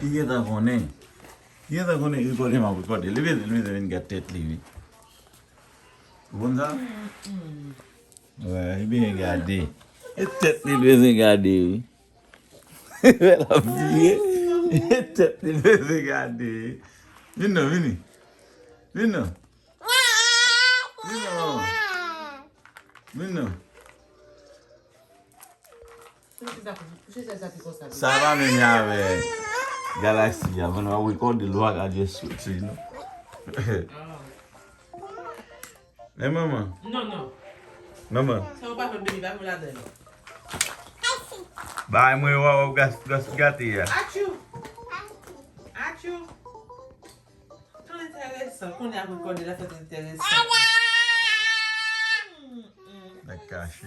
Iya tak kone. Iya tak kone itu kone mau kode. Lebih nggak tet lebih. Bukan sah? Wah, ini nggak ada. Tet lebih nggak ada. Lebih. Tet lebih nggak ada. Vino. Sarà mi ave galassia, ma non ricordi il luogo a Gesù, no? Mamma? No. Mamma? Siamo qua per venire, vai la dentro. Vai, mo eu gas gatia. Aciu. Non interessa, non è a quel della festa interessa. Da caixa.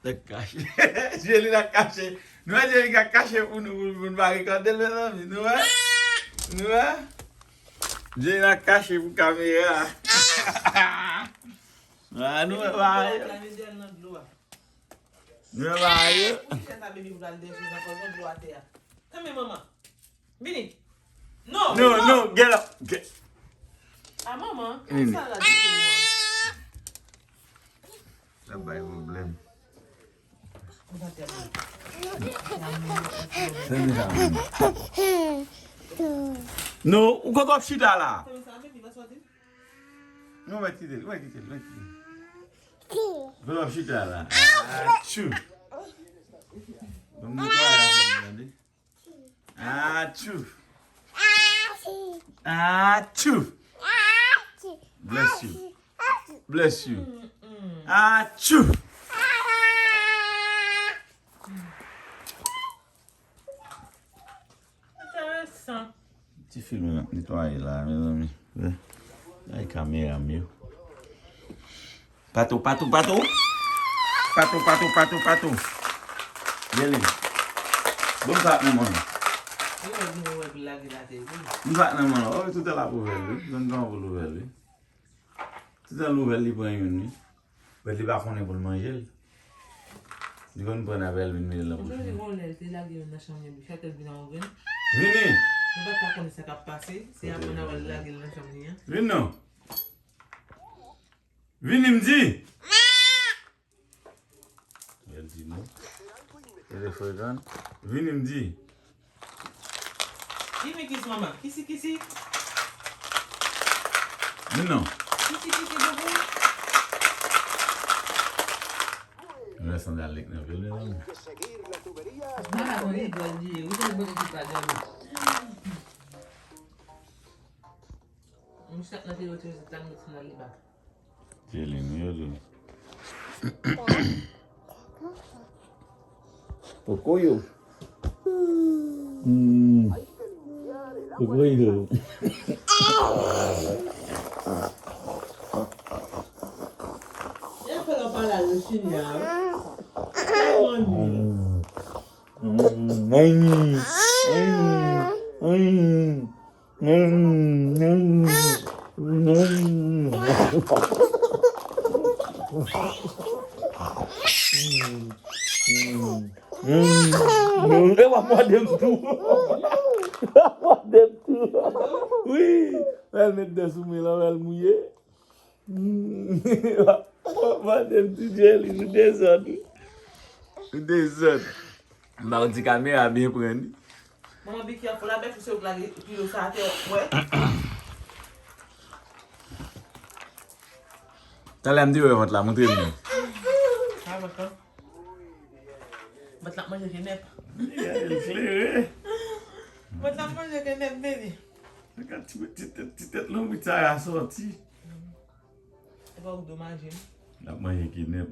Ele na caixa. Não é ele que a caixa um barricado dele, não é? Não é? Ele na caixa com câmera. Ah, não é vai. Não é vai. Come, mamma. Vieni. No. No, get up. Ah, mamma? Vieni. Che sala Vai problema. No, o que eu gosto de dar lá? Não vai te dizer. Vamos te dar lá. Achu. Vamos lá, né? Achu. Bless you. Achu. Interessante. Ti filme nettoyer là, mes amis. La caméra mieux. Pato. Belém. Vamos lá, meu mano. Vamos lá, meu mano. Olha, tu tá lá pro velho. Não dá pro velho. Tu tá no velho para une. Velho vai com ele para manger. Digon para na velho venir lá. Vini. Non va pas connaître ce qui a passé. C'est après on a la gueule dans la chambre. Vino. Vini me dit. Elle dit non. Elle est fréquente. Vini me dit. Qui me kiss maman? Kissi. Vino. Kissi beaucoup. Non è stato lì, ne vedo. Ah, oui, bon Dieu. Où est-ce que tu vas dormir? Moussa na dire autre chose dans notre liba. J'ai les mieux. Pocoyo. Pocoyo. Eu quero falar do chinelo. Eu amo tudo. Oui, elle met des soumis là, elle mouille. Madame Tudjeli, nous descendons. Bah, on caméra bien prendre. Maman, be careful, la bête, tu sais où la kilo ça a été, ouais. T'as l'air de dire, on va te la montrer. Ah, d'accord. Va te la manger que neppe. Elle est flairée. Va te la manger que neppe, baby. Regarde, petite tête longue, ça a sorti. C'est pas où dommager. La manger qui n'est pas.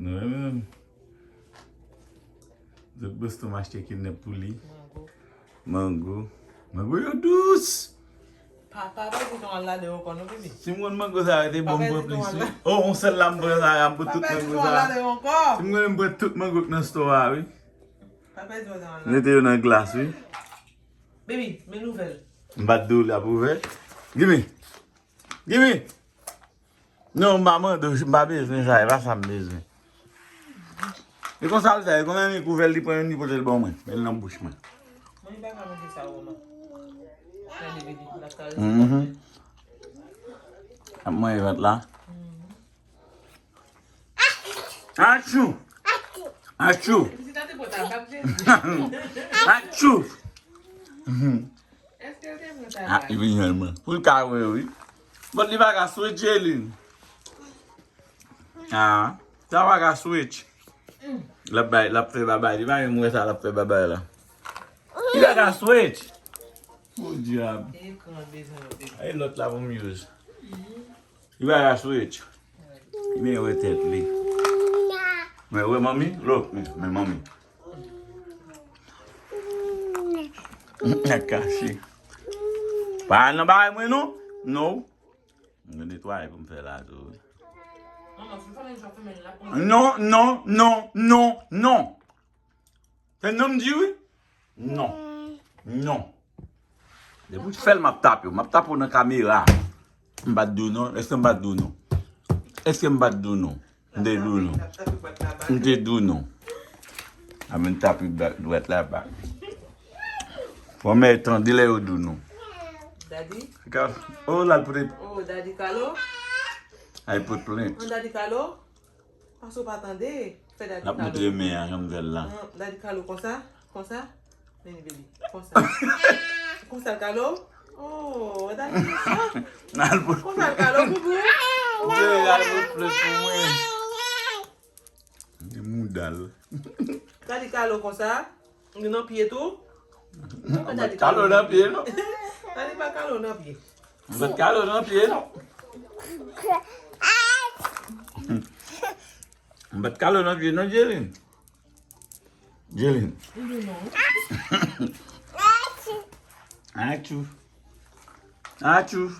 Je bosse de m'acheter qui n'est pas lui. Mango, yo douce. Papa, pas que ton là de haut, non, baby. Si mon mango ça a été bon pour plus. Oh, on se lambe ça, on peut tout Papa, tu mango vas là ça. de encore. Si mon peut tout mango dans store, oui. Papa, tu vas dans là. Mettez dans glace, oui. Baby, mes nouvelles. Mbadou la pouvelle. Gimme. Non, maman, je pas besoin ça, va ça me besoin. E kon sa l fè, kon men mi kouvel li pren ni pote l bon mwen. El nan bouch mwen. Mwen ba ka mwen sa woma. Mwen di vidi, la kal. Mwen event la. Achou! Achou! Si tate pota, bak jen. Achou! Eske te pota Ah, bak? i vin yon mwen. Pou l ka we oui. Bot li baka switch Jelin. Ah, sa baka switch. Lap fe babay. Di ba yon mwen sa lap fe babay la. Li baka switch. Oh diab. E kon bezan yo pe. Ay lot la pou m use. Li baka switch. Mi we tet li. Men we mami? Look, men mami. Nakashi. Pa nan ba mwen nou? Nou. Mwen netwaye pou m fè la tou. Maman, si fwa men jok men la pou. Non, non, non, non, non. Fè nom di wè? Non. Non. De pou fèl map tap yo. Map tap yo nan kamera. Mbat dou nou? Eske mbat dou nou? Eske mbat dou nou? Nde dou nou? Nde dou nou? Amen tap yo dwet la bak. Fò mè etan dile yo dou nou. Daddy? Oh, la pre. Oh, Daddy Kalo? Ay put plent. Daddy Kalo? Paso pa tande. Fè Daddy La Kalo. moutre men a jam zel la. Daddy Kalo kon sa? Kon sa? Meni baby. Kon sa. Kon sa Kalo? Oh, Daddy sa? Nan put Kon sa Kalo boubou? Al put plent pou mwen. Di mou dal. Daddy Kalo kon sa? Yon nan piye tou? Mbat kalo nan piye nou? Daddy pa Kalo nan piye. Mbat kalo nan piye nou? Mbat kalo nan piye nou Jelin? Jelin? Achou. Achou.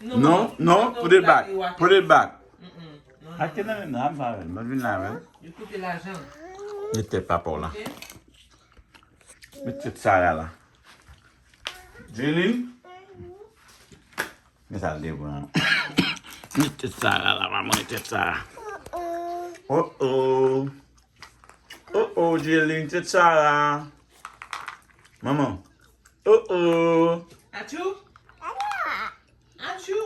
Non, non, put it back. Put it back. Ake nan men nan faren, mbat vin la ven. Yon koute la jan. Mette papo la. Ok? Mette Sara la. Jelin? Mette al devo an. Mette Sara la, maman mette Sara. Oh oh. Oh oh, Jelin, mette Sara. Maman. Oh oh. Achou? Achou?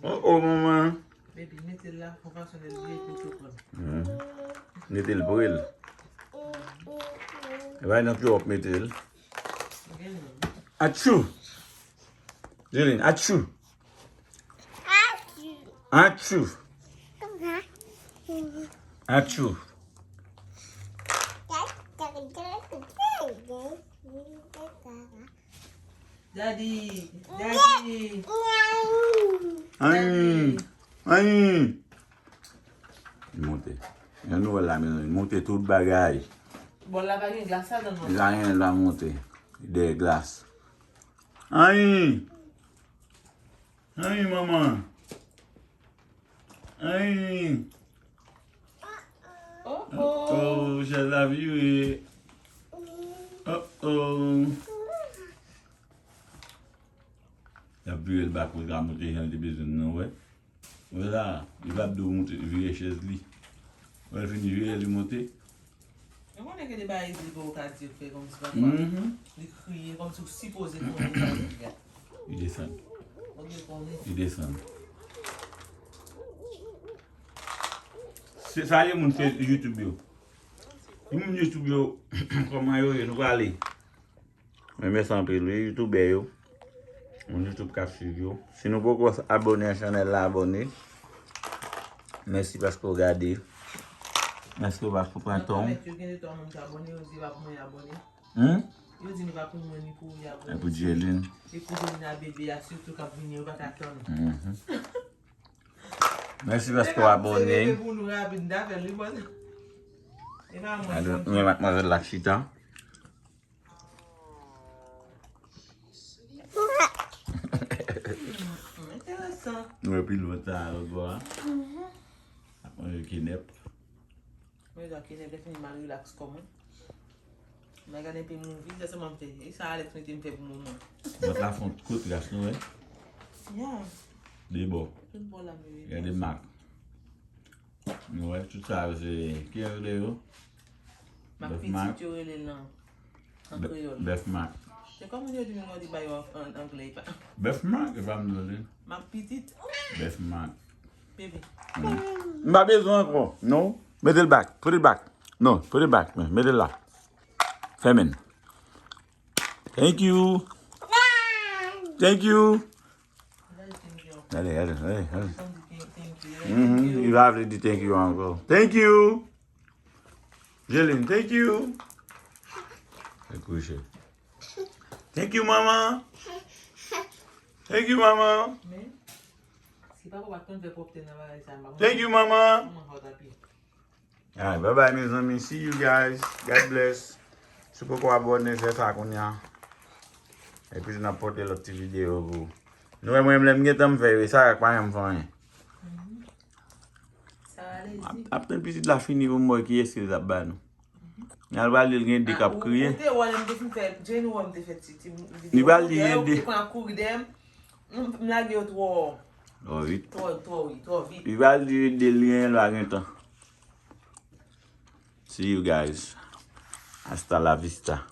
Oh oh, maman. Baby, mette la, fon fason el liye tout kon. Mette l bril. Vai nan piop mette l. Gen nou. Achou. Jelin, achou. Achou. Achou. Daddy! Daddy! Ay. Ay. Monte. Yan nou la men, monte tout bagay. Bon la bagay glasa dan nou. La yon la monte. De glas. Ay. Ay, maman. Ay. Oh oh! Oh, je love you. Oh oh. La buel bak pou ga monte yon de bezon nou we. We la, li va do monte vire chez li. We fini vire li monte. Yon konen ke de baye di go kadi fe kom si pa kwa. Li kriye kom si si pose pou yon kadi. Il descend. Ok, konen. Il descend. Sa yon moun fe YouTube yo. Yon moun YouTube yo, koman yo yon wale. Mwen me sanpe lo YouTube yo. Mon YouTube kapsiv yo. Si nou pou kon abone an chanel la abone. Merci pasko gade. Merci pasko pran ton. Yo gen de to moun ki abone, yo di va pou mwen abone. Yo di ni va pou mwen ni pou yi abone. E pou Jelin. E pou Jelin a bebe ya surtout kap vini yo baka ton. Merci pasko abone. E pou nou rabin da fel li bon. E va mwen. Mwen matmazel la chita. Interesant. Mwen pil vota alo gwa. Mwen yon kinep. Mwen yon kinep defini man relax koman. Mwen gane pe moun vi, jase man fe. E sa Alex mwen te mfe pou moun. Mwen la font kout gas nou Ya. De bo. Tout bon la mwen. Yon de mak. Ouais, tout ça, c'est... Qui est là? Ma Bœuf petite Mac. tu relais là en créole. Bœuf Mac. C'est comme on dit on dit bail en anglais. Bœuf Mac, c'est pas me donner. Ma petite Bœuf Mac. bébé. Pas besoin encore. Non? Mettez le back. Put it back. Non, put it back. Mettez-le là. Feminine. Thank you. Thank you. Allez, allez, allez. Il va appeler dire thank you encore. Thank you. Jeline, thank you. Couché. Thank you, maman. Thank you, maman. Mais si pas pour attendre de porter dans la salle. Thank you, maman. Alright, bye bye, mes amis. See you guys. God bless. Si vous pouvez abonner, c'est ça qu'on y a. Et puis, je vais apporter l'autre vidéo. Nous, moi-même, je vais faire ça. Quoi, je vais faire? Ça allez. Après, une petite la fini pour moi qui est-ce que ça va nous. Il va aller le gain de cap crier. Il va aller le gain trop vite. Il va aller le lien là maintenant. See you guys. Hasta la vista.